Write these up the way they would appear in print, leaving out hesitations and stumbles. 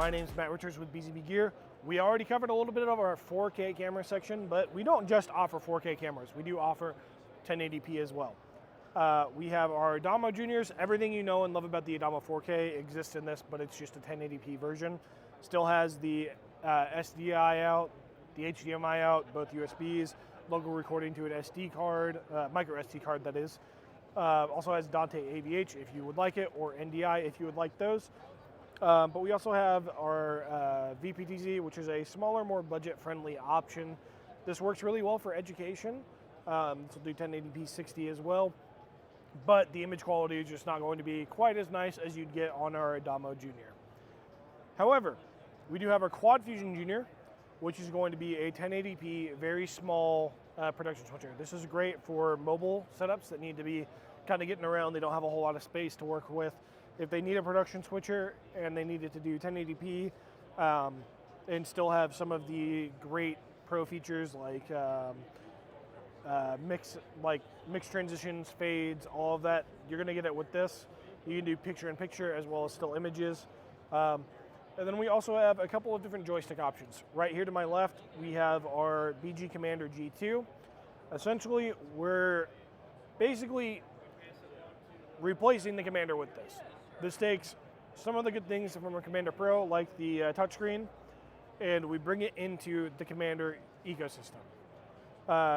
My name's Matt Richards with BZBGEAR. We already covered a little bit of our 4K camera section, but we don't just offer 4K cameras. We do offer 1080p as well. We have our ADAMO-Juniors. Everything you know and love about the ADAMO 4K exists in this, but it's just a 1080p version. Still has the SDI out, the HDMI out, both USBs, local recording to an SD card, micro SD card that is. Also has Dante AVH if you would like it, or NDI if you would like those. But we also have our PTZ, which is a smaller, more budget-friendly option. This works really well for education. This will do 1080p 60 as well. But the image quality is just not going to be quite as nice as you'd get on our ADAMO-Jr. However, we do have our Quad Fusion Jr., which is going to be a 1080p, very small production switcher. This is great for mobile setups that need to be kind of getting around. They don't have a whole lot of space to work with. If they need a production switcher and they need it to do 1080p and still have some of the great pro features like mix transitions, fades, all of that, you're going to get it with this. You can do picture-in-picture as well as still images. And then we also have a couple of different joystick options. Right here to my left, we have our BG Commander G2. Essentially, we're basically replacing the Commander with this. This takes some of the good things from a Commander Pro, like the touchscreen, and we bring it into the Commander ecosystem.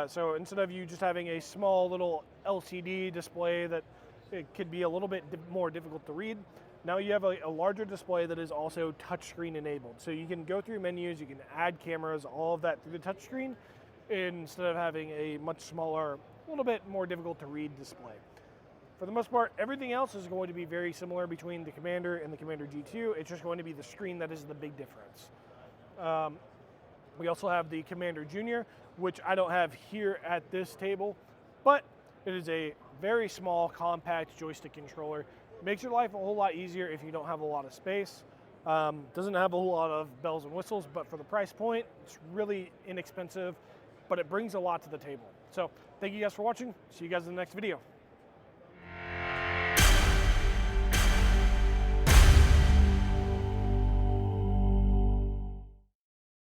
So instead of you just having a small little LCD display that it could be a little bit more difficult to read, now you have a larger display that is also touchscreen enabled. So you can go through menus, you can add cameras, all of that through the touchscreen, instead of having a much smaller, a little bit more difficult to read display. For the most part, everything else is going to be very similar between the Commander and the Commander G2. It's just going to be the screen that is the big difference. We also have the Commander Jr., which I don't have here at this table, but it is a very small, compact joystick controller. Makes your life a whole lot easier if you don't have a lot of space. Doesn't have a whole lot of bells and whistles, but for the price point, it's really inexpensive, but it brings a lot to the table. So thank you guys for watching. See you guys in the next video.